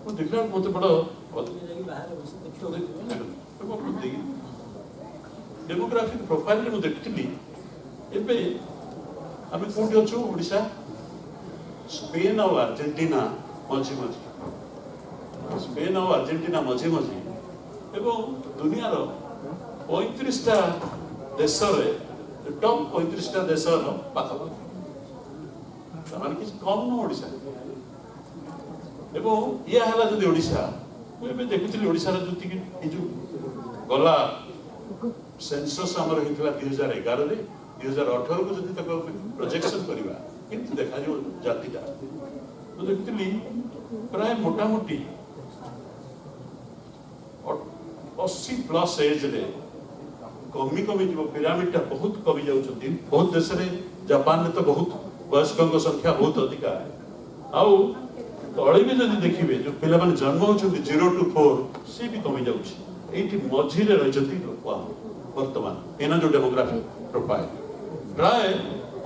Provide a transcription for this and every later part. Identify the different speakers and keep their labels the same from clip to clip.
Speaker 1: ମୁଁ ଦେଖିଲା ମତେ ବଡ଼ डेमोग्राफिक प्रोफाइल में देखी एबे आम कौटी अच्छु ओडिशा स्पेन और अर्जेंटीना मझी मझी स्पेन और अर्जेंटीना मझी मझी एवं दुनियार 35टा देश टॉप 35टा देश पाखापाखि माने किसी कम न ओडिशा एवं या हला जदि ओडिशा मुझे देखुली ओडिशार जो गला सेंसस आमर होता 2011 रे 2018 को जब प्रोजेक्शन करवा किंतु देखा जो जातिटा तो देखुली प्राय मोटामोटी 80 प्लस एज रे कमी कमी जो पिरामिडटा बहुत कमी जाउछंती बहुत देश रे जापान में तो बहुत वयस्कों संख्या बहुत अधिक है आउ तले भी जब देखिए जो पिला माने जन्म होछंती 0 to 4 से भी कमी जाउछि एठी मझी रे रहिछंती वर्तमान एना जो डेमोग्राफिक प्रोफाइल प्राय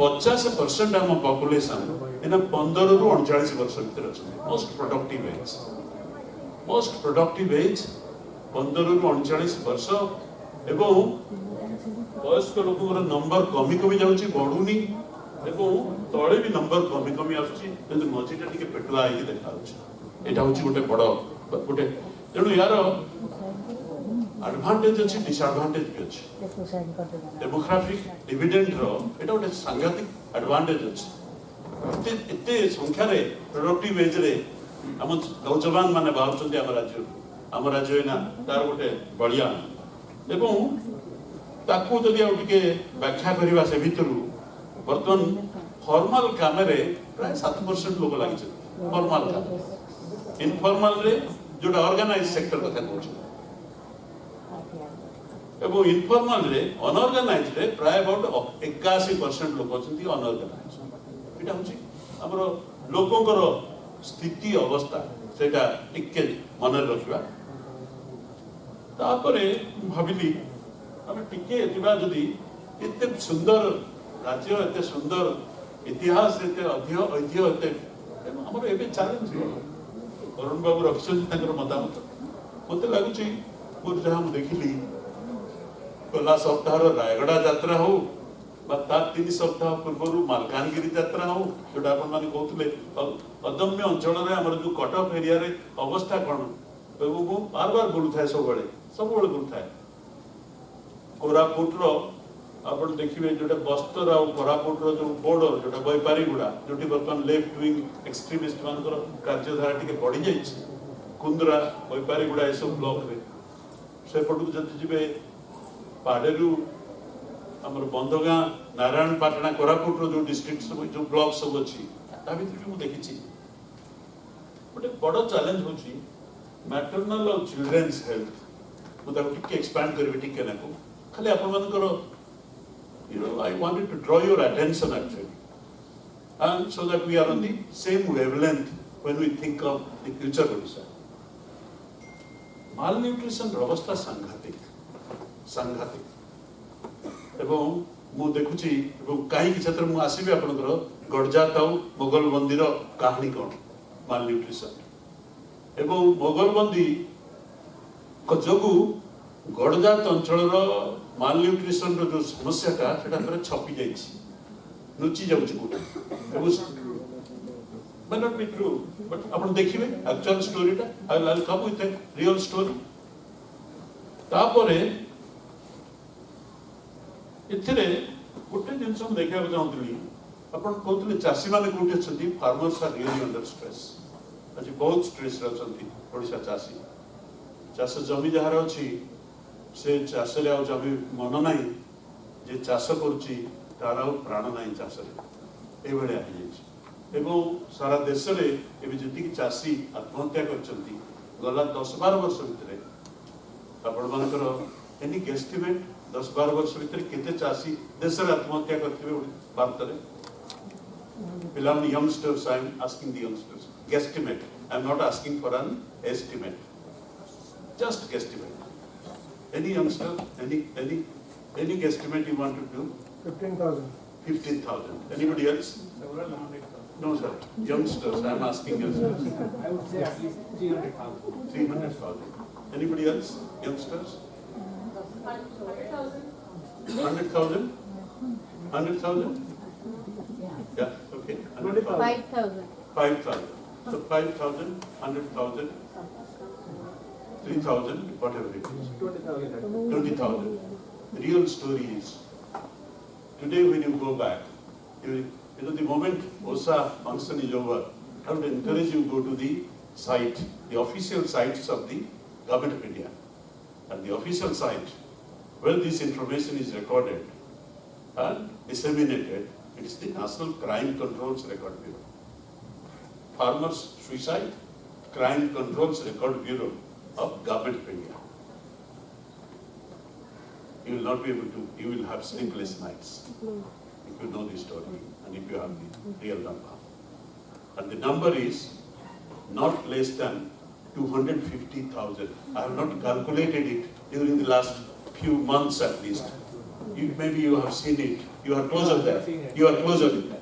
Speaker 1: 50% आम पॉपुलेशन एना 15 रु 39 वर्ष भीतर अछि मोस्ट प्रोडक्टिव एज 15 रु 39 वर्ष एवं वयस्क लोकଙ୍କର नंबर कमी कमी जाउछि बढुनी एवं तळे भी नंबर कमी कमी आछि जदि मझीटा टिके पेटुआ आइ देखा अछि एटा होछि गोटे बड़ गोटे तेणु यार एडवांटेज अच्छी डिसएडवांटेज भी अच्छी डेमोग्राफिक डिविडेंड रो एटा गोटे सांघातिक एडवांटेज अच्छी एते संख्या रे प्रोडक्टिव एज रे हम नौजवान माने बाहुचंती हम राज्य ना तार गोटे बलिया एवं ताकू जदि आ टिके व्याख्या करबा से भितरु वर्तमान फॉर्मल काम रे प्राय 7% लोक लागि छै फॉर्मल काम इनफॉर्मल रे जोटा ऑर्गेनाइज सेक्टर कथा कहू एवं इनफॉर्मल रे अनऑर्गेनाइज रे प्राय अबाउट 81% लोक अछंती अनऑर्गेनाइज एटा होची हमरो लोकंकर स्थिति अवस्था सेटा टिके मन रखिबा तापरे भाबिली हम टिके एतिबा जदी एते सुंदर राज्य एते सुंदर इतिहास एते ऐतिह्य एते हमरो एबे चैलेंज अरुण बाबू रखिसन ताकर मतामत मते लागुची मोर जहां देखिली गला सप्ताह रायगड़ा यात्रा हो तार 3 सप्ताह पूर्व मालकानगिरी यात्रा हो जोटा अपन माने कहतले अदम्य अंचल रे हमर जो कटअप एरिया रे अवस्था कोन वो बार बार बोलु थाए सब बळे बोलु थाए कोरापुट रो अपन देखिबे जोटा बस्तर आ कोरापुट रो जो बॉर्डर जोटा व्यापारी गुडा जोटी वर्तमान लेफ्ट विंग एक्सट्रीमिस्ट मानकर कार्यधारा टिके बढ़ी जाई छै कुंद्रा व्यापारी गुडा ए सब ब्लॉक रे से पटु जति जिबे पाडेरु हमर बंदगां नारायण पाटना कोरापुट रो जो डिस्ट्रिक्ट सब जो ब्लॉक सब अछि ता भितर भी मु देखिछि बटे बड़ चैलेंज होछि मैटरनल और चिल्ड्रंस हेल्थ मु ता टिके एक्सपैंड करबे टिके नाको खाली अपन मानकर I wanted to draw your attention actually and so that we are on the same wavelength when we think of the future Odisha. Malnutrition अवस्था सांघातिक एवं मु देखुची एवं काई कि क्षेत्र मु आसीबे आपनकर गडजात आउ मोगल मंदिर कहानी कोन मालन्यूट्रिशन एवं मोगल मंदिर को जोगु गडजात अंचल रो मालन्यूट्रिशन रो जो समस्या का सेटा पर छपी जाई छी नुची जाउची कोटा may not be true but अपन देखिबे एक्चुअल स्टोरी टा I will come with a real story तापरे इथिरे गोटे जिनस हम देखा चाहूली अपन कहते चाषी मैंने कौटी अच्छा farmers are really under stress आज बहुत स्ट्रेस ओडिशा चाषी चाष जमी जार अच्छी से चाष जमी मन ना जे चाष करुच्ची तार प्राण ना चाष एवं सारा देश में जी चाषी आत्महत्या कर गला 10-12 वर्ष भितर आपण मानकर एनी गेस्टिमेट 10-12 वर्ष भितर केते चाषी देश में आत्महत्या करथिबे भारत में पिला youngsters I am asking the youngsters guesstimate I am not asking for an estimate just guesstimate any youngster any guesstimate you want to do 15,000 anybody else No, sir. Youngsters. I am asking youngsters.
Speaker 2: I would say at least 300,000.
Speaker 1: 300,000. Anybody else? Youngsters?
Speaker 3: 100,000.
Speaker 1: 100,000? 100,000? Yeah, okay. 100,000.
Speaker 3: 5,000.
Speaker 1: 5,000. So 5,000, 100,000, 3,000, whatever it is.
Speaker 2: 20,000.
Speaker 1: 20,000. The real story is, today when you go back, you know, the moment OSA function is over, I would encourage you to go to the site, the official sites of the Government of India. And the official site where this information is recorded and disseminated, it is the National Crime Controls Record Bureau. Farmers' Suicide Crime Controls Record Bureau of Government of India. You will not be able to, you will have sleepless nights if you know the story and if you have the real number. And the number is not less than 250,000. I have not calculated it during the last few months at least. Maybe you have seen it. You are closer there. You are closer there.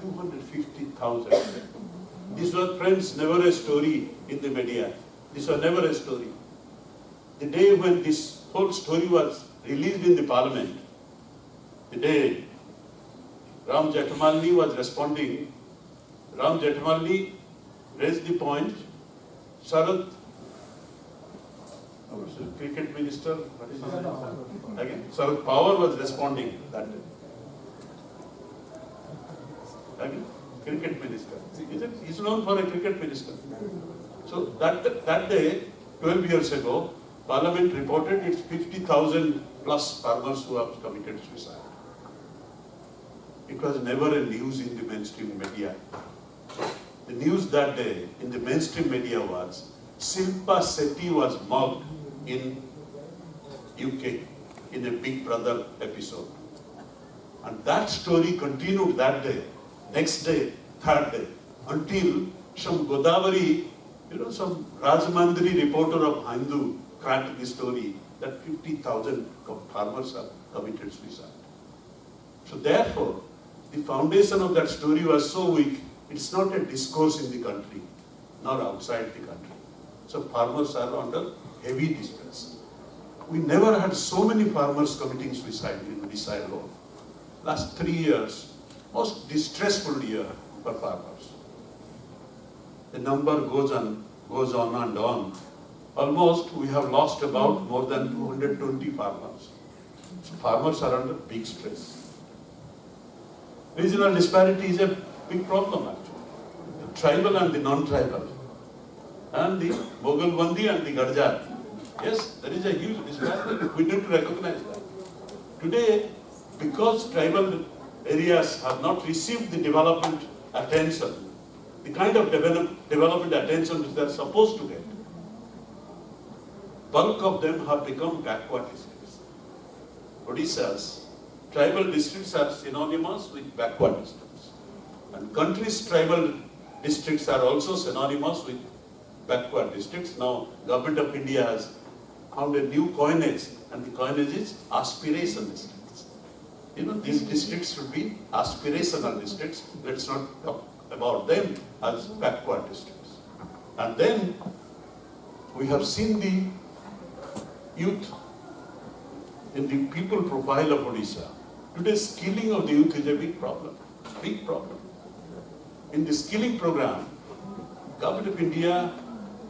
Speaker 1: 250,000. These were, friends, never a story in the media. These were never a story. The day when this whole story was released in the parliament, the day Ram Jethmalani was responding, Ram Jethmalani raised the point, Sharad, cricket minister, what is his name? Again, Sharad Pawar was responding that day. Again, cricket minister. He's known for a cricket minister. So that day, 12 years ago, Parliament reported it's 50,000 plus farmers who have committed suicide. It was never a news in the mainstream media. The news that day in the mainstream media was Shilpa Shetty was mobbed in UK in a Big Brother episode. And that story continued that day, next day, third day, until some Godavari, some Rajmandri reporter of Hindu cracked the story that 50,000 farmers have committed suicide. So therefore, the foundation of that story was so weak, it's not a discourse in the country, nor outside the country. So farmers are under heavy distress. We never had so many farmers committing suicide in Odisha alone. Last 3 years, most distressful year for farmers. The number goes on and on. Almost we have lost about more than 220 farmers. So farmers are under big stress. Regional disparity is a big problem actually. The tribal and the non-tribal. And the Moghalbandi and the Garjat. Yes, there is a huge disparity. We need to recognize that. Today, because tribal areas have not received the development attention, the kind of development attention which they are supposed to get, bulk of them have become backward districts. Odisha's tribal districts are synonymous with backward districts. And country's tribal districts are also synonymous with backward districts. Now, Government of India has found a new coinage, and the coinage is aspiration districts. These districts should be aspirational districts. Let's not talk about them as backward districts. And then we have seen the youth in the people profile of Odisha. Today, skilling of the youth is a big problem. Big problem. In the skilling program, Government of India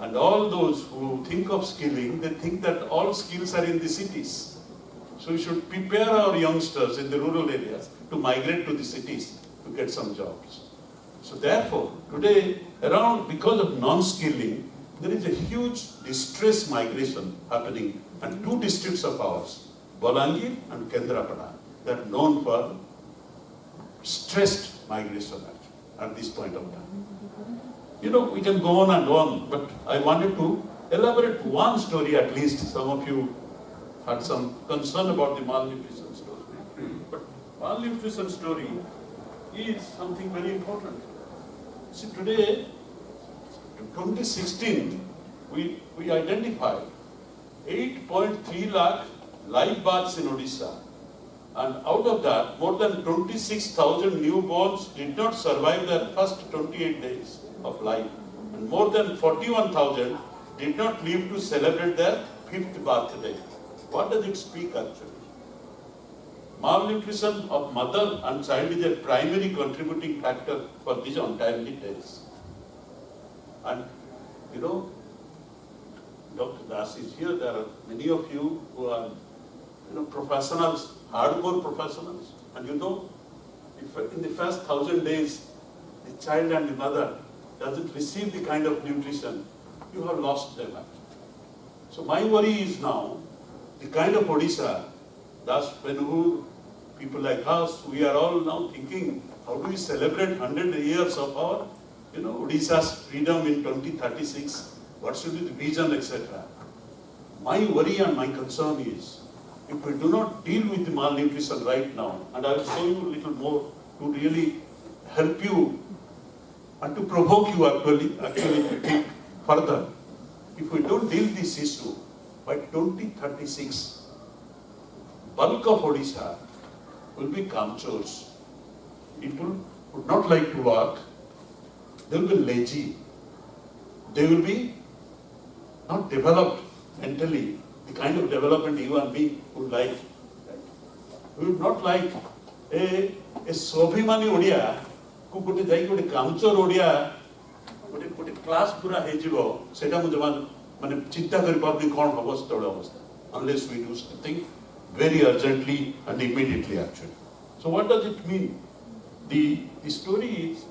Speaker 1: and all those who think of skilling, they think that all skills are in the cities. So we should prepare our youngsters in the rural areas to migrate to the cities to get some jobs. So therefore, today, because of non-skilling, there is a huge distress migration happening. And 2 districts of ours, Balangir and Kendrapada, they are known for stressed migration at this point of time. We can go on and on, but I wanted to elaborate one story at least. Some of you had some concern about the malnutrition story. But malnutrition story is something very important. See, today, in 2016, we identified 8.3 lakh live births in Odisha And out of that, more than 26,000 newborns did not survive their first 28 days of life. And more than 41,000 did not live to celebrate their 5th birthday. What does it speak actually? Malnutrition of mother and child is a primary contributing factor for these untimely deaths. And you know, Dr. Das is here. There are many of you who are professionals, hardcore professionals. And you know, if in the first 1,000 days, the child and the mother doesn't receive the kind of nutrition, you have lost them. So my worry is now, the kind of Odisha, that's when people like us, we are all now thinking, how do we celebrate 100 years of our, Odisha's freedom in 2036? What should be the vision, etc. My worry and my concern is, if we do not deal with the malnutrition right now, and I will show you a little more to really help you and to provoke you actually to think further. If we don't deal this issue, by 2036, bulk of Odisha will be kamchors. People would not like to work. They will be lazy. They will be not developed mentally, the kind of development you and me would like. Right? We would not like a Sobhimani Odia who could take a kamchor Odia, but a class pura hejibo, seta mujaman, mane chitta kari parni kon habas toda avastha, unless we do something very urgently and immediately actually. So what does it mean? The story is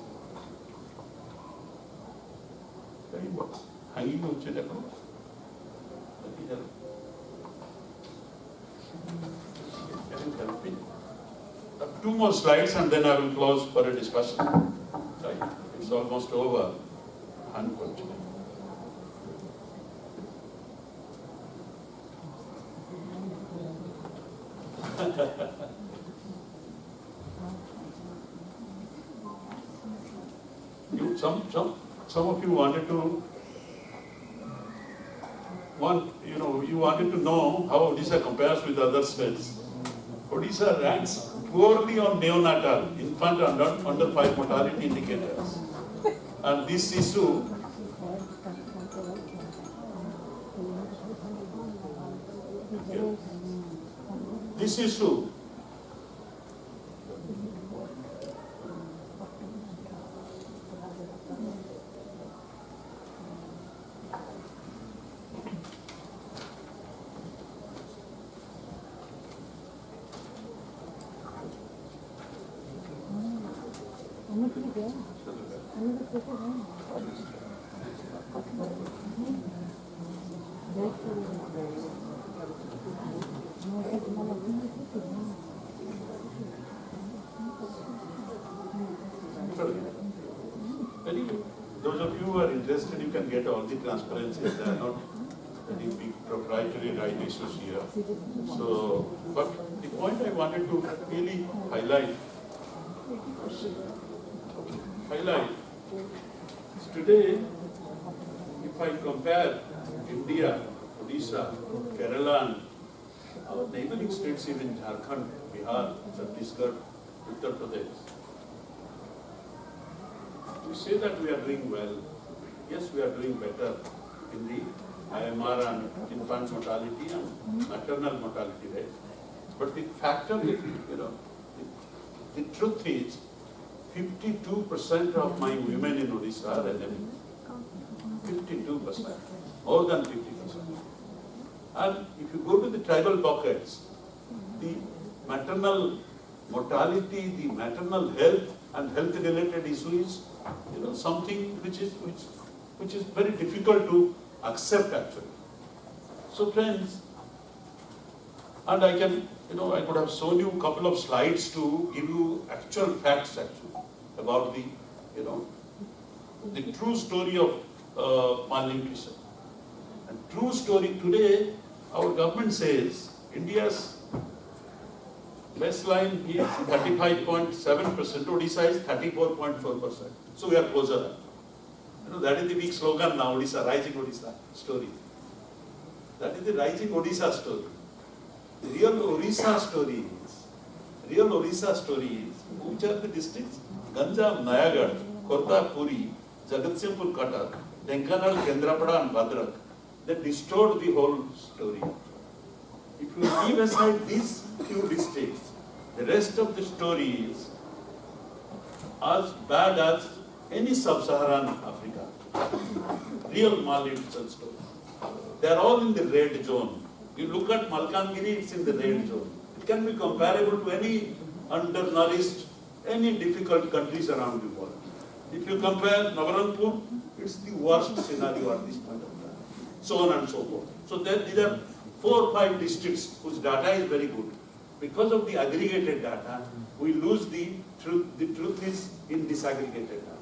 Speaker 1: hanging on to the two more slides and then I will close for a discussion. Right. It's almost over. Unfortunately. Some of you wanted to you wanted to know how Odisha compares with other states. Odisha ranks poorly on neonatal, infant and under 5 mortality indicators. And this issue those of you who are interested, you can get all the transparencies. They are not any big proprietary right issues here. So, but the point I wanted to really highlight is today, if I compare India, Odisha, Kerala, and our neighboring states, even Jharkhand, Bihar, Chhattisgarh, Uttar Pradesh, we say that we are doing well. Yes, we are doing better in the IMR and infant mortality and maternal mortality rate. But the factor, the truth is, 52% of my women in Odisha are anemic. 52%, more than 50%. And if you go to the tribal pockets, the maternal mortality, the maternal health and health-related issues, something which is very difficult to accept actually. So friends, and I can, I could have shown you a couple of slides to give you actual facts actually about the true story of malnutrition. And true story today, our government says India's baseline is 35.7%, Odisha is 34.4%. So we are closer. That is the big slogan now, Odisha, rising Odisha story. That is the rising Odisha story. The real Odisha story is real Odisha story is, which are the districts? Ganjam, Nayagarh, Khordha, Puri, Jagatsinghpur, Cuttack, Dhenkanal, Kendrapada and Bhadrak. They distorted the whole story. If you leave aside these few districts, the rest of the story is as bad as any sub-Saharan Africa. Real malnutrition story. They are all in the red zone. You look at Malkangiri, it's in the red zone. It can be comparable to any undernourished, any difficult countries around the world. If you compare Nabarangpur, it's the worst scenario at this point of time. So on and so forth. So these are 4 or 5 districts whose data is very good. Because of the aggregated data, we lose the truth. The truth is in disaggregated data.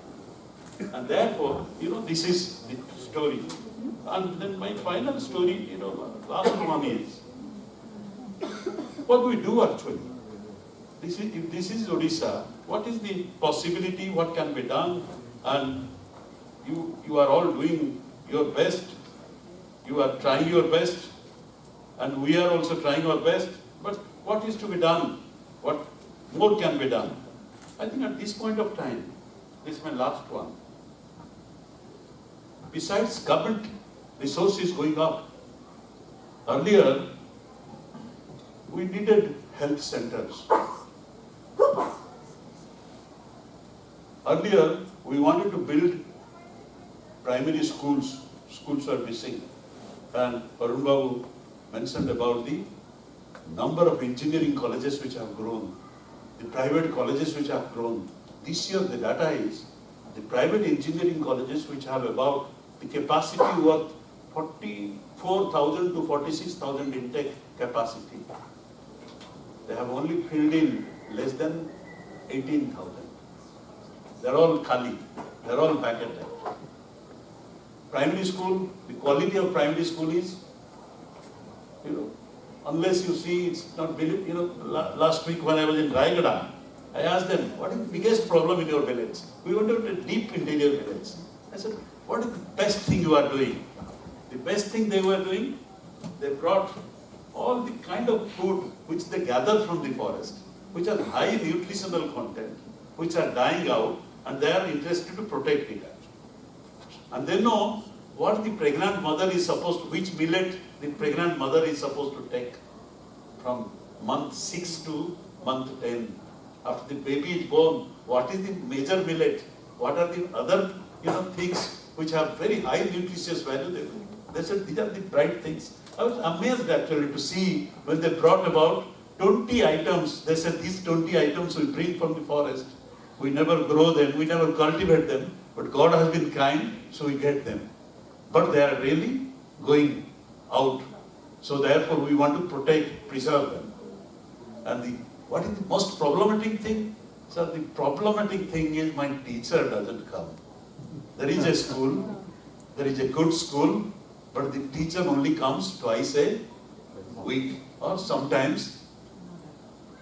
Speaker 1: And therefore, this is the story. And then my final story, last one is, what do we do actually? If this is Odisha, what is the possibility, what can be done? And you are all doing your best. You are trying your best. And we are also trying our best. But what is to be done? What more can be done? I think at this point of time, this is my last one. Besides government resources going up, earlier we needed health centers. Earlier we wanted to build primary schools. Schools are missing. And Arun Babu mentioned about the number of engineering colleges which have grown, the private colleges which have grown. This year the data is the private engineering colleges which have about the capacity worth 44,000 to 46,000 intake capacity. They have only filled in less than 18,000. They're all khali, they're all vacated. Primary school, the quality of primary school is, unless you see, it's not believed. Last week when I was in Raigada, I asked them, what is the biggest problem in your village? We went to a deep interior village. I said, what is the best thing you are doing? The best thing they were doing, they brought all the kind of food which they gather from the forest, which are high nutritional content, which are dying out, and they are interested to protect it. And they know what the pregnant mother is supposed to, which millet the pregnant mother is supposed to take from month 6 to month 10. After the baby is born, what is the major millet? What are the other things which have very high nutritious value? They said these are the bright things. I was amazed actually to see when they brought about 20 items. They said these 20 items we bring from the forest. We never grow them, we never cultivate them, but God has been kind, so we get them. But they are really going out. So therefore we want to protect, preserve them. And what is the most problematic thing? Sir, the problematic thing is my teacher doesn't come. There is a school, there is a good school, but the teacher only comes twice a week, or sometimes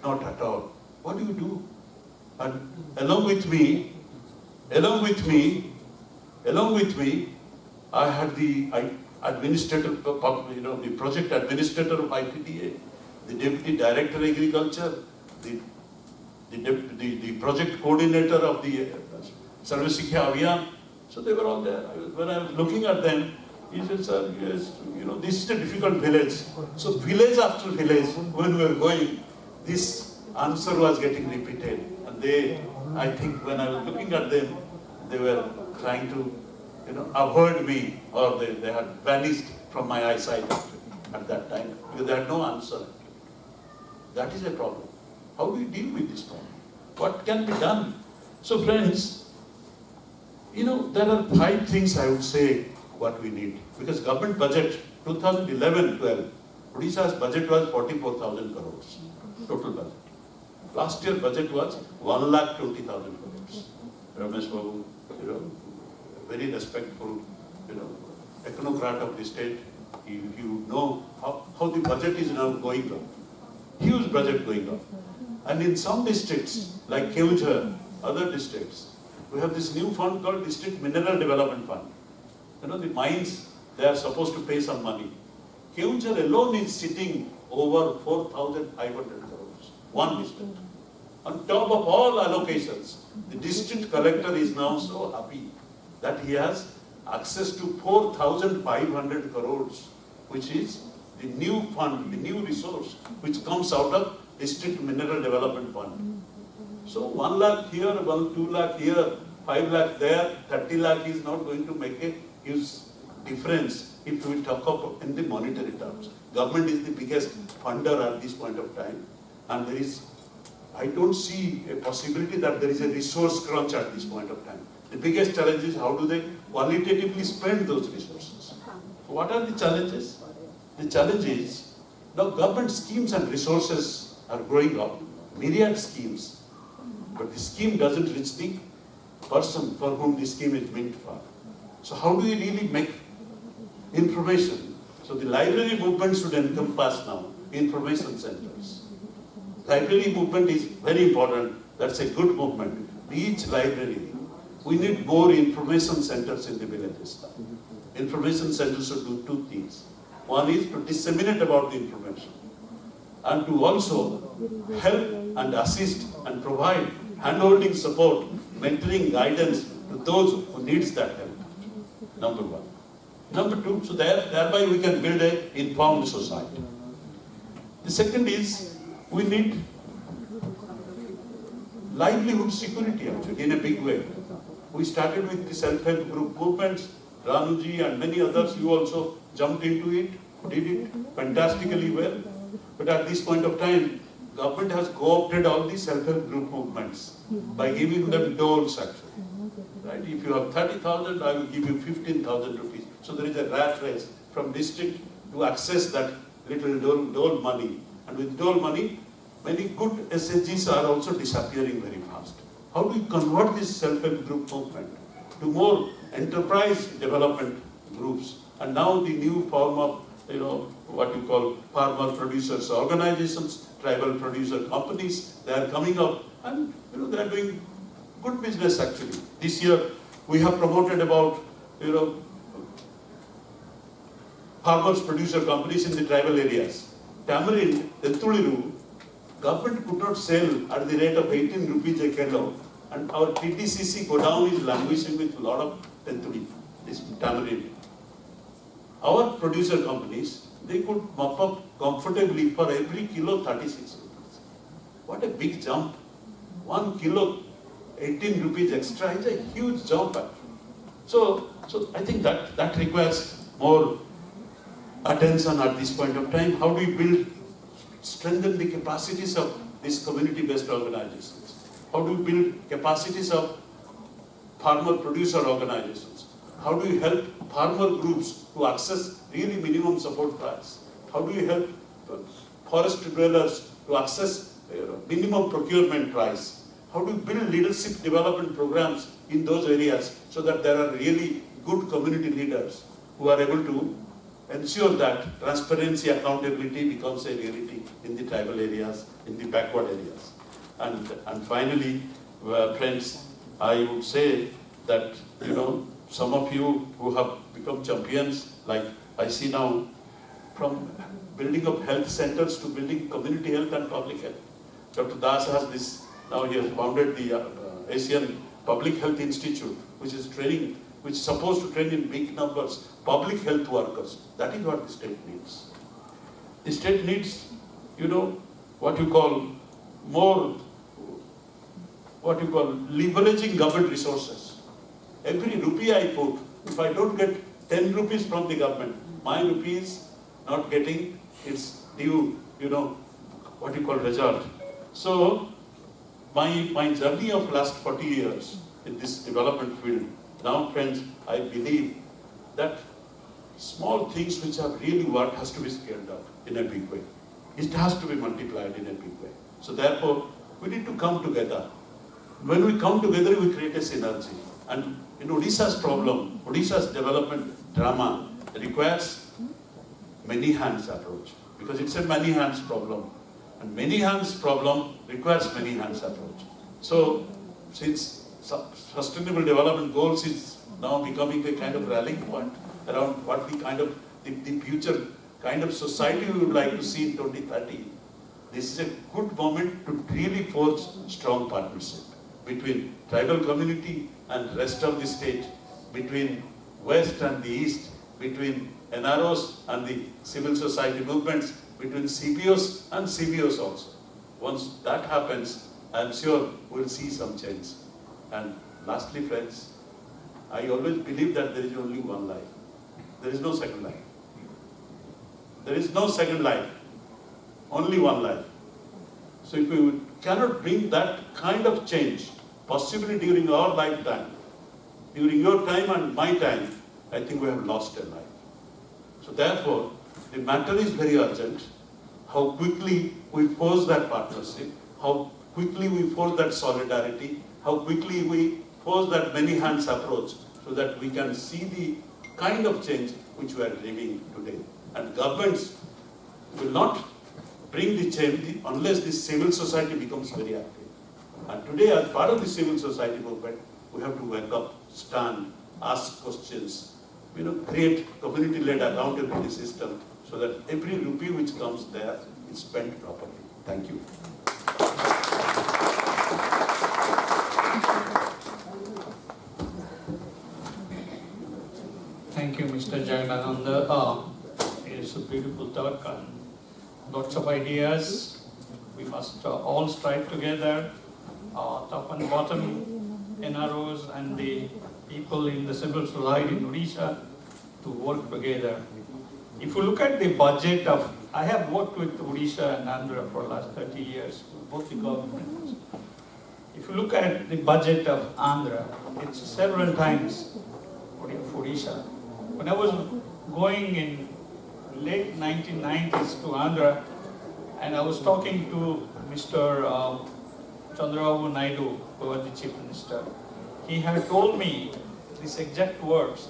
Speaker 1: not at all. What do you do? And along with me, I had the administrator, the project administrator of IPDA, the deputy director of agriculture, the project coordinator of the Sarva Shiksha Abhiyan. So they were all there. When I was looking at them, he said, sir, yes, this is a difficult village. So village after village, when we were going, this answer was getting repeated. And I think when I was looking at them, they were trying to, avoid me, or they had vanished from my eyesight at that time, because they had no answer. That is a problem. How do we deal with this problem? What can be done? So friends, there are 5 things I would say what we need. Because government budget, 2011-12, Odisha's budget was 44,000 crores, total budget. Last year budget was 1,20,000 crores. Ramesh Babu, very respectful, technocrat of the state. You know how the budget is now going on. Huge budget going on. And in some districts, like Keonjhar, other districts, we have this new fund called District Mineral Development Fund. The mines, they are supposed to pay some money. Keonjhar alone is sitting over 4,500 crores, one district. On top of all allocations, the district collector is now so happy that he has access to 4,500 crores, which is the new fund, the new resource, which comes out of district mineral development fund. So 1 lakh here, 2 lakh here, 5 lakh there, 30 lakh is not going to make a huge difference if we talk about in the monetary terms. Government is the biggest funder at this point of time, and I don't see a possibility that there is a resource crunch at this point of time. The biggest challenge is how do they qualitatively spend those resources. So what are the challenges? The challenge is now government schemes and resources are growing up, myriad schemes, but the scheme doesn't reach the person for whom the scheme is meant for. So how do we really make information? So the library movement should encompass now information centers. Library movement is very important. That's a good movement. Each library, we need more information centers in the villages. Information centers should do two things. One is to disseminate about the information and to also help and assist and provide hand-holding support, mentoring guidance to those who needs that help. Number one. Number two, so thereby we can build an informed society. The second is we need livelihood security actually in a big way. We started with the self-help group movements, Ranuji and many others, you also jumped into it, did it fantastically well. But at this point of time, government has co-opted all these self-help group movements by giving them doles actually. Right? If you have 30,000, I will give you 15,000 rupees. So there is a rat race from district to access that little dole money. And with dole money, many good SHGs are also disappearing very fast. How do we convert this self-help group movement to more enterprise development groups? And now the new form of, what you call farmer producers organizations, tribal producer companies, they are coming up and they are doing good business actually. This year we have promoted about farmers producer companies in the tribal areas. Tamarind, Tentuliru, government could not sell at the rate of 18 rupees a kilo, and our TTCC godown is languishing with a lot of Tentuli, this tamarind. Our producer companies, they could mop up comfortably for every kilo 36 rupees. What a big jump. 1 kilo, 18 rupees extra is a huge jump actually. So I think that requires more attention at this point of time. How do we strengthen the capacities of these community-based organizations? How do we build capacities of farmer-producer organizations? How do we help farmer groups to access really minimum support price? How do we help forest dwellers to access minimum procurement price? How do we build leadership development programs in those areas so that there are really good community leaders who are able to ensure that transparency, accountability becomes a reality in the tribal areas, in the backward areas. And finally, friends, I would say that, some of you who have become champions, like I see now, from building of health centers to building community health and public health. Dr. Das has this, now he has founded the Asian Public Health Institute, which is supposed to train in big numbers public health workers. That is what the state needs. The state needs, what you call leveraging government resources. Every rupee I put, if I don't get 10 rupees from the government, my rupee is not getting its due, result. So my journey of last 40 years in this development field, now friends, I believe that small things which have really worked has to be scaled up in a big way. It has to be multiplied in a big way. So therefore, we need to come together. When we come together, we create a synergy. And in Odisha's problem, Odisha's development drama requires many hands approach, because it's a many hands problem. And many hands problem requires many hands approach. So since sustainable development goals is now becoming a kind of rallying point around what the future kind of society we would like to see in 2030, this is a good moment to really forge strong partnership between tribal community and rest of the state, between West and the East, between NROs and the civil society movements, between CPOs and CBOs also. Once that happens, I am sure we'll see some change. And lastly, friends, I always believe that there is only one life. There is no second life. There is no second life. Only one life. So if we cannot bring that kind of change, possibly during our lifetime, during your time and my time, I think we have lost a life. So therefore, the matter is very urgent. How quickly we force that partnership, how quickly we force that solidarity, how quickly we force that many hands approach so that we can see the kind of change which we are dreaming today. And governments will not bring the change unless the civil society becomes very active. And today, as part of the civil society movement, we have to wake up, stand, ask questions, create community-led accountability system so that every rupee which comes there is spent properly. Thank you.
Speaker 3: Thank you, Mr. Jaganananda. It's a beautiful talk and lots of ideas. We must all strive together, top and bottom, NROs and the people in the civil society in Odisha to work together. If you look at the budget of, I have worked with Odisha and Andhra for the last 30 years, both the governments. If you look at the budget of Andhra, it's several times for Odisha. When I was going in late 1990s to Andhra, and I was talking to Mr. Chandrababu Naidu, who was the Chief Minister, he had told me these exact words: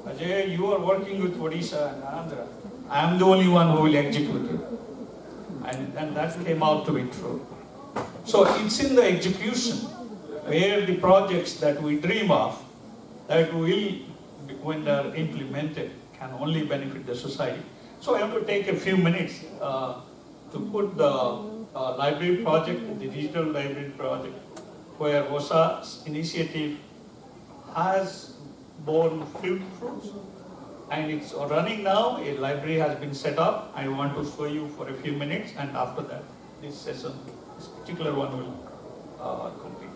Speaker 3: Ajay, you are working with Odisha and Andhra. I am the only one who will execute it. And that came out to be true. So it's in the execution where the projects that we dream of, that will, when they are implemented, can only benefit the society. So I have to take a few minutes to put the library project, the digital library project, where OSA's initiative has borne fruits, and it's running now. A library has been set up. I want to show you for a few minutes, and after that, this session, this particular one will complete.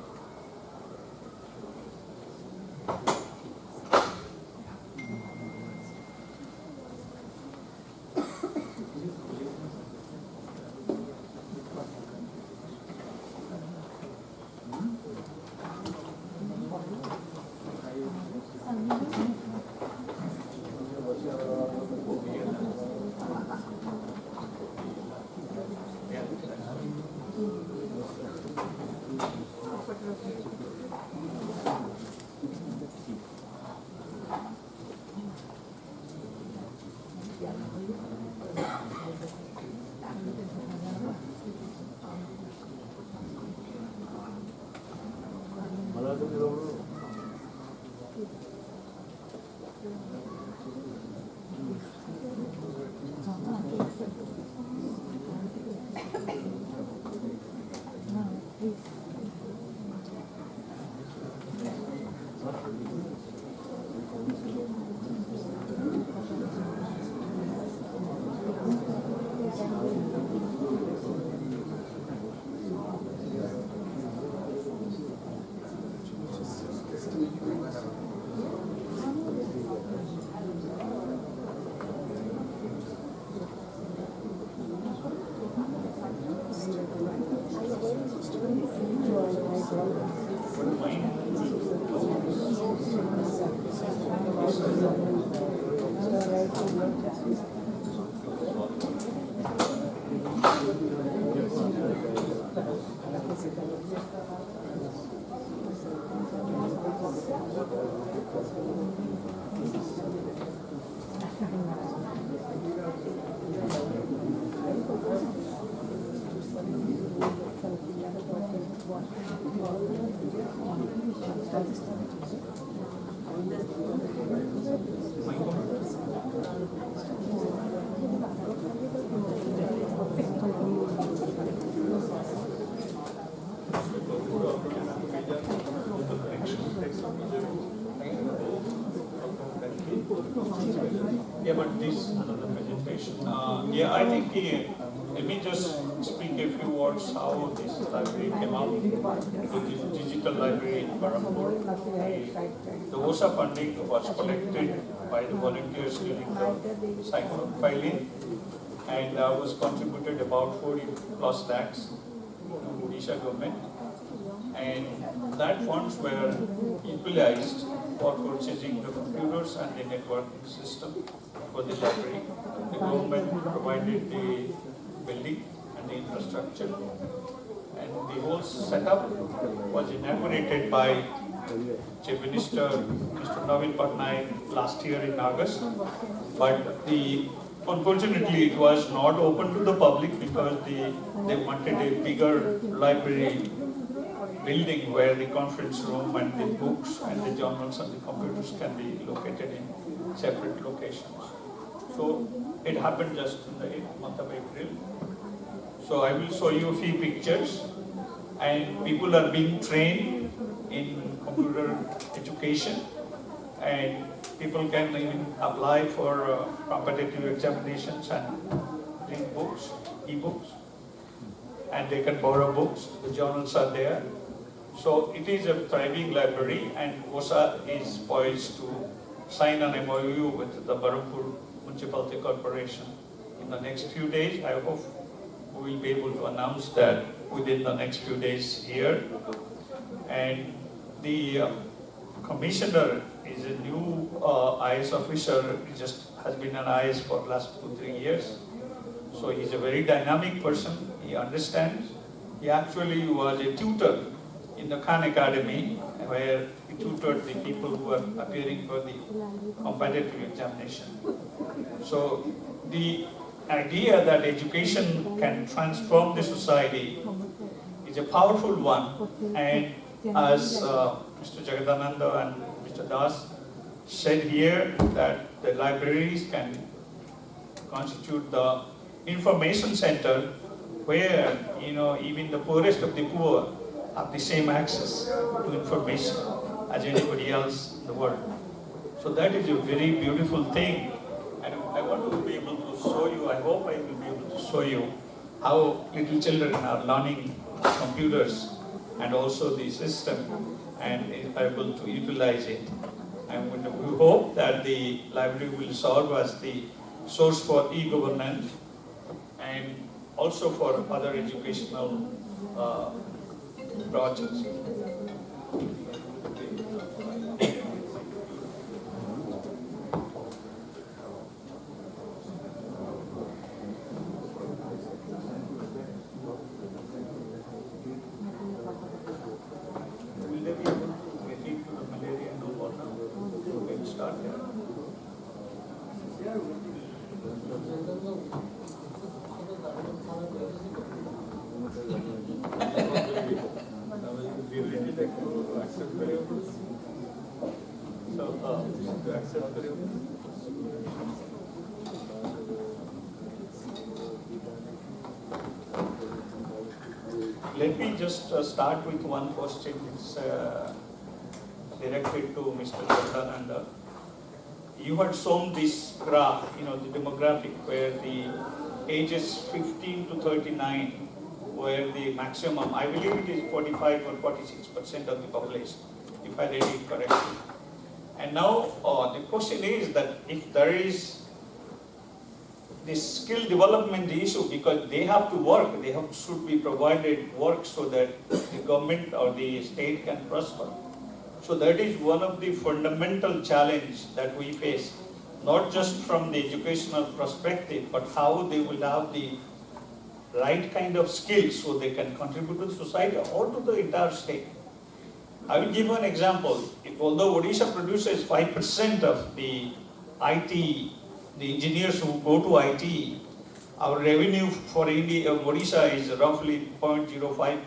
Speaker 3: Yeah, but this another presentation. Yeah, I think let me just speak a few words how this library came out. The digital library in Barampur. The OSA funding was collected by the volunteers during the cyclone filing, and was contributed about 40 plus lakhs to Odisha government. And that funds were utilized for purchasing the computers and the networking system for the library. The government provided the building and the infrastructure, and the whole setup was inaugurated by Chief Minister Mr. Navin Patnaik last year in August. But unfortunately it was not open to the public because they wanted a bigger library building where the conference room and the books and the journals and the computers can be located in separate locations. So it happened just in the month of April. So I will show you a few pictures, and people are being trained in computer education, and people can even apply for competitive examinations and read books, e-books, and they can borrow books. The journals are there. So it is a thriving library, and OSA is poised to sign an MOU with the Barampur Municipality Corporation in the next few days. I hope we will be able to announce that within the next few days here. And the commissioner is a new IS officer. He just has been an IS for the last 2-3 years. So he's a very dynamic person. He understands. He actually was a tutor in the Khan Academy, where he tutored the people who are appearing for the competitive examination. So the idea that education can transform the society is a powerful one, and as Mr. Jagadananda and Mr. Das said here, that the libraries can constitute the information center where, even the poorest of the poor have the same access to information as anybody else in the world. So that is a very beautiful thing, and I want to be able to show you, I hope I will be able to show you how little children are learning computers and also the system and are able to utilize it. And we hope that the library will serve as the source for e-governance and also for other educational projects. Will they be able to get into the malaria and all now? We can start there. Let me just start with one question. It's directed to Mr. Jagadananda. You had shown this graph, the demographic, where the ages 15 to 39, where the maximum, I believe it is 45 or 46% of the population, if I read it correctly. And now the question is that if there is this skill development issue, because they have to work, should be provided work so that the government or the state can prosper. So that is one of the fundamental challenges that we face, not just from the educational perspective, but how they will have the right kind of skills so they can contribute to the society or to the entire state. I will give you an example. Although Odisha produces 5% of the IT, the engineers who go to IT, our revenue for India, Odisha is roughly 0.05%.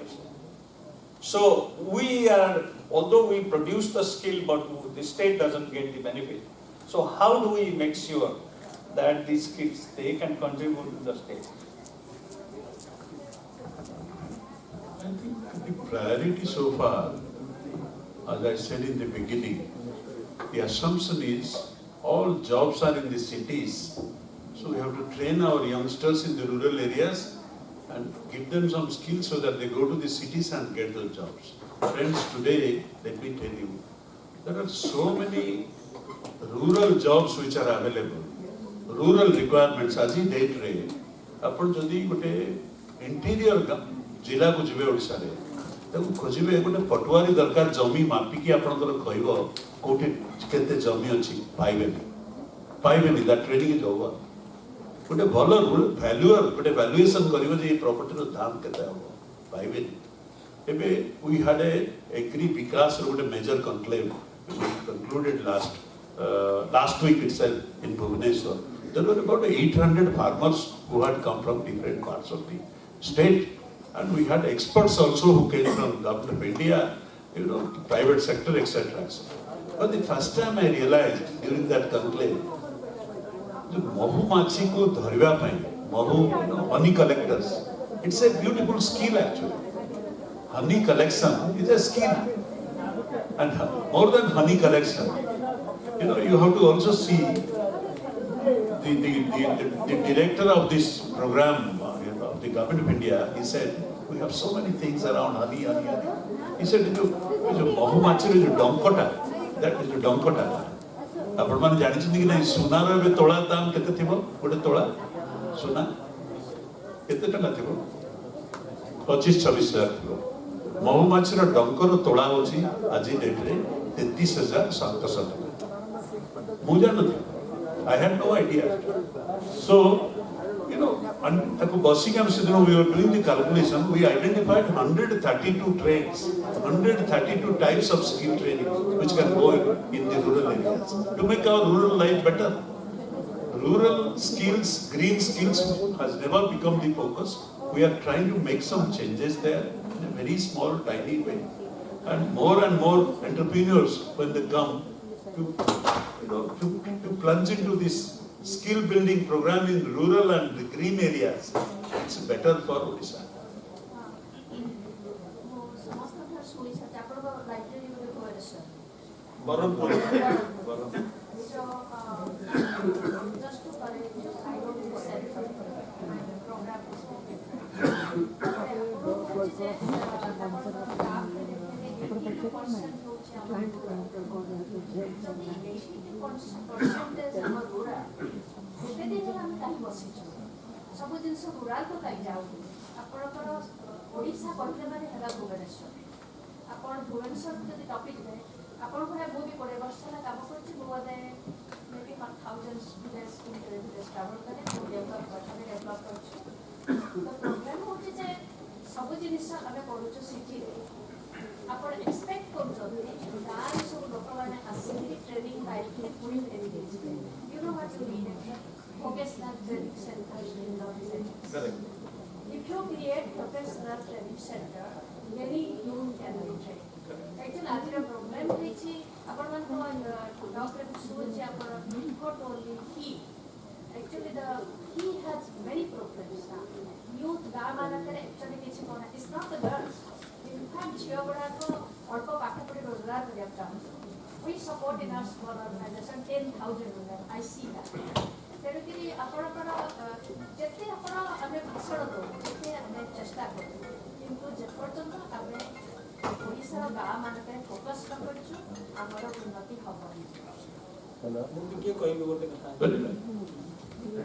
Speaker 3: So we are, although we produce the skill, but the state doesn't get the benefit. So how do we make sure that these skills, they can contribute to the state?
Speaker 1: I think the priority so far, as I said in the beginning, the assumption is all jobs are in the cities. So we have to train our youngsters in the rural areas and give them some skills so that they go to the cities and get those jobs. Friends, today, let me tell you, there are so many rural jobs which are available. Rural requirements, as in date rate. Upon jodi gote interior जिला को जिबे ओडिसा रे ताको खोजिबे गोटे पटुआरी दरकार जमी मापिकी आपनकर कहइबो कोठी केते जमी अछि पाइबेनी दैट ट्रेनिंग इज ओवर गोटे भलो वैल्यूअर गोटे वैल्यूएशन करिवो जे प्रॉपर्टी रो दाम केते हबो पाइबेनी एबे we had a agri Vikas रो गोटे major conclave concluded last week itself in Bhubaneswar. There were about 800 farmers who had come from different parts of the state. And we had experts also who came from government of India, private sector, etc. But the first time I realized during that conclave, the Mahu Machi ko dhariva pai, Mahu, honey collectors, it's a beautiful skill actually. Honey collection is a skill. And more than honey collection, you have to also see the director of this program, the government of India, he said, we have so many things around honey. He said, Mahu Machi is donkota. That is donkota. Apan mane janichindi ki nahi suna ro ebe tola dam kete thibo? Gote tola suna kete taka thibo? 25-26 हजार thibo. Mahu Machi ro donko ro tola hochi aji date re 33,700 taka. Mu janati. I had no idea. So, and we were doing the calculation, we identified 132 trades, 132 types of skill training which can go in the rural areas to make our rural life better. Rural skills, green skills has never become the focus. We are trying to make some changes there in a very small, tiny way. And more entrepreneurs, when they come to plunge into this skill building program in rural and the green areas, it's better for Odisha.
Speaker 4: सब जिन rural को कहीं जाऊ आपणकर ओडिशा कहले माने हेला भुवनेश्वर आपण भुवनेश्वर जति topic है आपण को मु भी 20 वर्ष ला काम करछि बोले may be 1000 students in village travel करे डेवलप करछि तो प्रॉब्लम होछि जे सब जिनिस हमें पढुछु सिटी रे आपण एक्सपेक्ट करछो गार सब लोक माने आसी ट्रेनिंग पाइके पूरी engage you know what to mean vocational training center in the villages. Correct. If you create vocational training center, many youth can be trained. Actually, आज का problem है कि अपन मन को डॉक्टर सोच या अपन not only he. Actually, the he has many problems now. Youth गाँव वाला करे actually किसी को ना. It's not the girls. In fact, जियो बड़ा को और को पाठ्य पढ़े रोजगार कर जाता है. We support in our small organization 10,000 women. I see that. तेणुकरी आपणकर जेते आपण आमे भाषण दो जेते आमे चेष्टा करू किंतु जेपर्यंत आमे ओडिसा गाँ मानके फोकस न करछु हमर उन्नति हबनी मु के कहबे गोटे कथा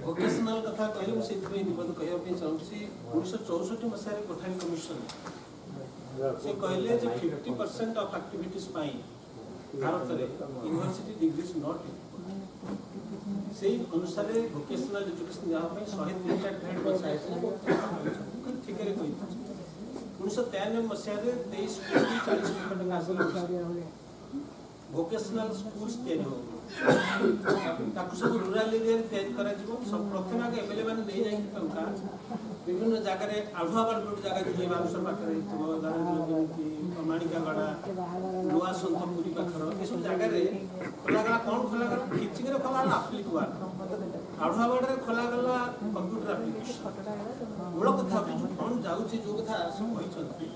Speaker 4: वोकेशनल कथा कहले मु सेति निबंध कहया पे चाहूछी 1964 मसारे कोठारी कमिशन से कहले जे 50% ऑफ एक्टिविटीज पाई भारत रे यूनिवर्सिटी डिग्रीज नॉट से अनुसार वोकेशनल एजुकेशन जहाँ पे 103 ग्रेड बसाए ठीक है कोई 1993 मसीह 23 कोटी 40 लाख टका आसल वोकेशनल स्कूल्स तैयारी हो ताकू सब रूरल एरिया तैयारी करा जिवो सब प्रथम आगे एमएलए माने नै जाई टका विभिन्न जगह रे आढुआबार गोट जगह जे मानुसर पाखरे हितबो दान कि माणिका गडा लोआ संतपुरी पाखर ए सब जगह रे खोला गला कोन खोला गला किचिंग रे खोला आप्लिक बार आढुआबार रे खोला गला कंप्यूटर एप्लीकेशन मूल कथा कोन जाउची जो कथा सब होई छथि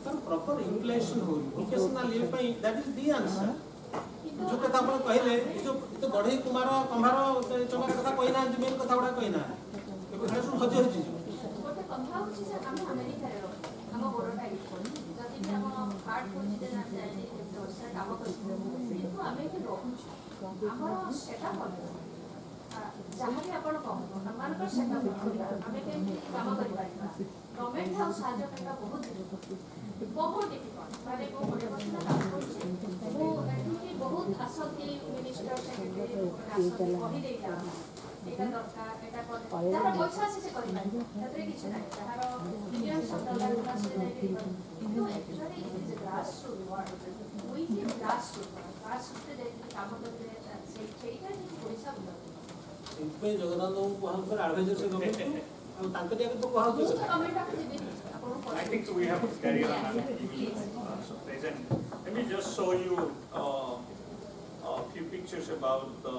Speaker 4: तर प्रॉपर यूटिलाइजेशन हो वोकेशनल ये पई दैट इज द आंसर
Speaker 2: जो कथा आपण कहले जो गढ़ई कुमार कंभार चमार कथा कहना मेन कथा गुड़ा कहना एबे सब हजे हजे
Speaker 4: गोटे कथा होची जे हम अमेरिका रे हम बोरोटा जदि भी हम हार्ट को जे ना जाय दोसर काम करछु किंतु आमे के रहूछु हमर सेटअप जहाँ भी आपण कहू हमर सेटअप आमे के काम करि पारिबा गवर्नमेंट हाउस साहाय्य करना बहुत डिफिकल्ट माने को बड़े बसना काम करछि वो एठी बहुत आसती मिनिस्टर सेक्रेटरी आसती कहि देला एटा दरकार एटा कर जहाँ पैसा से करि पारि ततरे किछ नै जहाँ मिलियंस ऑफ डॉलर प्लस से नै किंतु actually it is grass root work वी ही ग्रास रूट रे देखि काम करते से छैटा कि पैसा बुला
Speaker 2: इनपे जगन्नाथ को हम पर एडवाइजर से गवर्नमेंट हम तांके दिया तो कहा तो
Speaker 4: गवर्नमेंट को दिबे
Speaker 3: I think we have to carry on. So present. Let me just show you a few pictures about the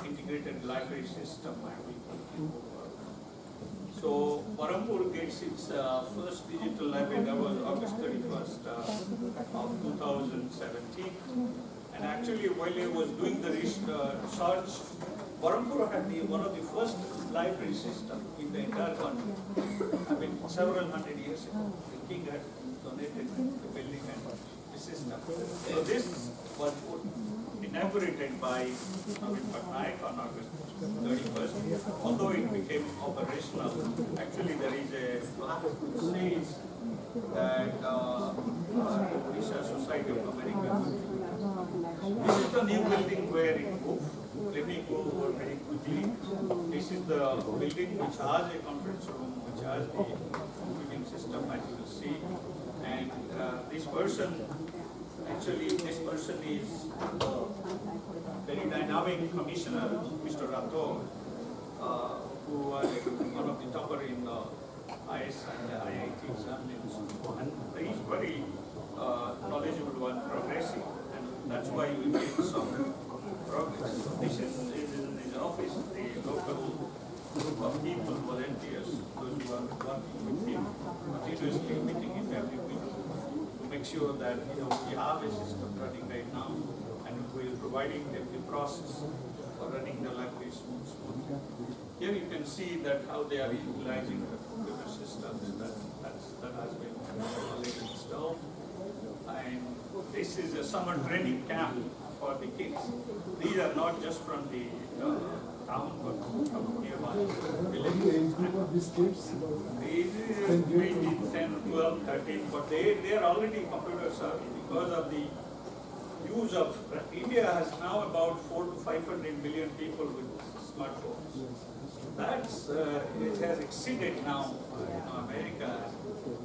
Speaker 3: integrated library system. So Parampur gets its first digital library. That was August 31st of 2017. And actually, while I was doing the research, Parampur had one of the first library system in the entire country. I mean, several hundred years ago, the king had donated the building and the system. So this was inaugurated by Navin Patnaik on August 31st. Although it became operational, actually there is a plaque which says that Odisha Society of America. This is the new building where it moved. Let me go over very quickly. This is the building which has a conference room, which has the computing system, as you will see. And this person is very dynamic commissioner, Mr. Rathore, who was one of the topper in the IS and the IIT examinations. And he is very knowledgeable and progressive. And that's why we made some progress. This is in his office, the local group of people, volunteers, those who are working with him, continuously meeting him every week to make sure that we have a system running right now, and we are providing them the process for running the library smoothly. Here you can see that how they are utilizing the computer systems that has been already installed. And this is a summer training camp for the kids. These are not just from the town, but from nearby villages. These maybe 10, 12, 13, but they are already computer savvy because of the use of India has now about 400 to 500 million people with smartphones. That's it has exceeded now America,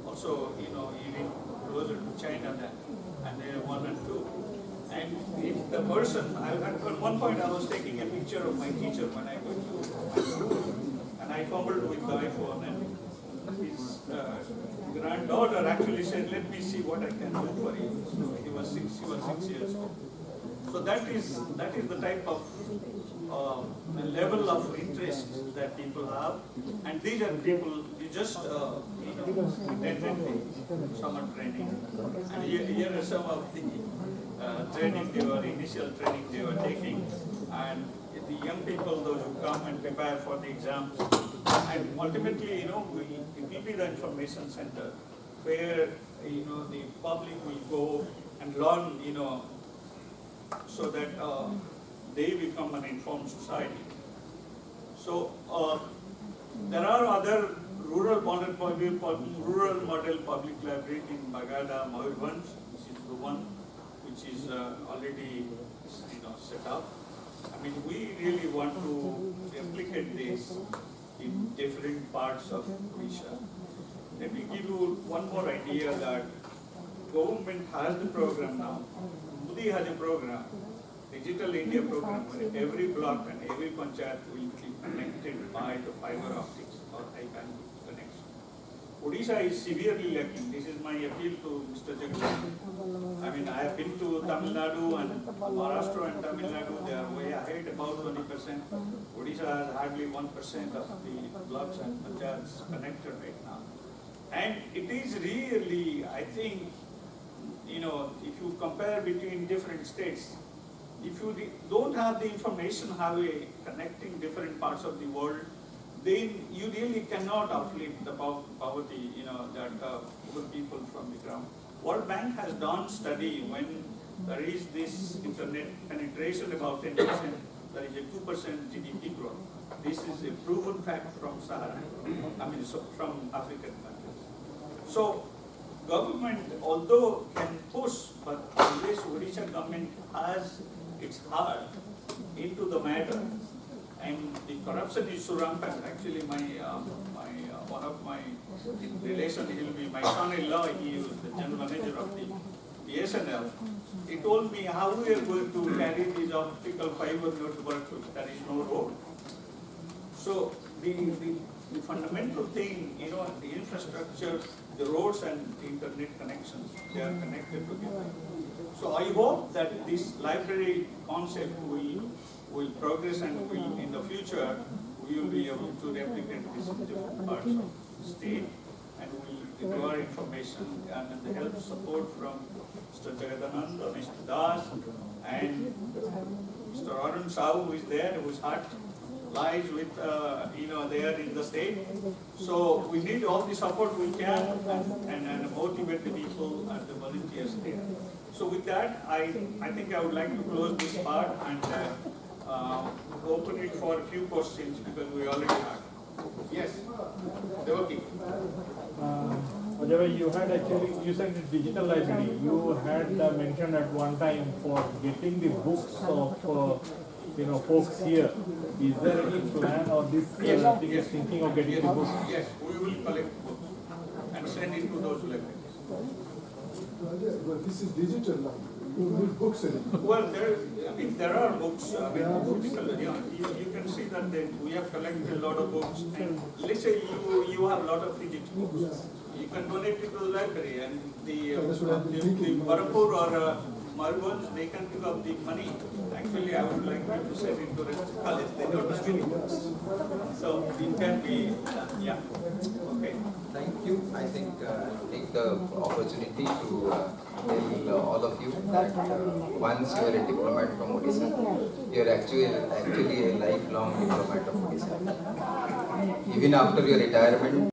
Speaker 3: also even closer to China than, and they are 1 and 2. And if the person, at one point I was taking a picture of my teacher when I went to my school, and I fumbled with the iPhone, and his granddaughter actually said, "Let me see what I can do for you." So she was 6 years old. So that is the type of level of interest that people have, and these are people you just attended the summer training, and here are some of the initial training they were taking, and the young people, those who come and prepare for the exams, and ultimately, it will be the information center where the public will go and learn, so that they become an informed society. So there are other rural model public library in Bagada, Mayurbhanj. This is the one which is already set up. I mean, we really want to replicate this in different parts of Odisha. Let me give you one more idea that government has the program now. Modi has a program, Digital India program, where every block and every panchayat will be connected by the fiber optics or high bandwidth connection. Odisha is severely lacking. This is my appeal to Mr. Jagannath. I mean, I have been to Tamil Nadu and Maharashtra and Tamil Nadu. They are way ahead, about 20%. Odisha has hardly 1% of the blocks and panchayats connected right now. And it is really, I think, if you compare between different states, if you don't have the information how a connecting different parts of the world, then you really cannot afflict the poverty, that poor people from the ground. World Bank has done study when there is this internet penetration about 10%, there is a 2% GDP growth. This is a proven fact from Sahara, from African countries. So, government, although can push, but unless Odisha government has its heart into the matter, and the corruption is so rampant. Actually, one of my relation, he will be my son-in-law. He is the general manager of the BSNL. He told me how we are going to carry these optical fiber networks if there is no road. So the fundamental thing, the infrastructure, the roads and the internet connections, they are connected together. So I hope that this library concept will progress, and in the future we will be able to replicate this in different parts of the state, and we will require information and the help support from Mr. Jagadananda, Mr. Das, and Mr. Arun Sahu, who is there, whose heart lies with, there in the state. So we need all the support we can and motivate the people and the volunteers there. So with that, I think I would like to close this part and open it for a few questions because we already had. Yes, Devaki.
Speaker 5: Ajay, you had you said digital library. You had mentioned at one time for getting the books of folks here. Is there any plan or this thing is thinking of getting the books?
Speaker 3: Yes, we will collect books and send it to those libraries.
Speaker 6: But this is digital now. You need books anymore.
Speaker 3: Well, there are books. You can see that we have collected a lot of books. And let's say you have a lot of physics books. You can donate it to the library, and the Barapur or Marwans, they can pick up the money. Actually, I would like you to send it to the college. They don't have any books. So it can be done. Yeah. Okay.
Speaker 7: Thank you. I think take the opportunity to tell all of you that once you are a diplomat from Odisha, you are actually a lifelong diplomat of Odisha. Even after your retirement,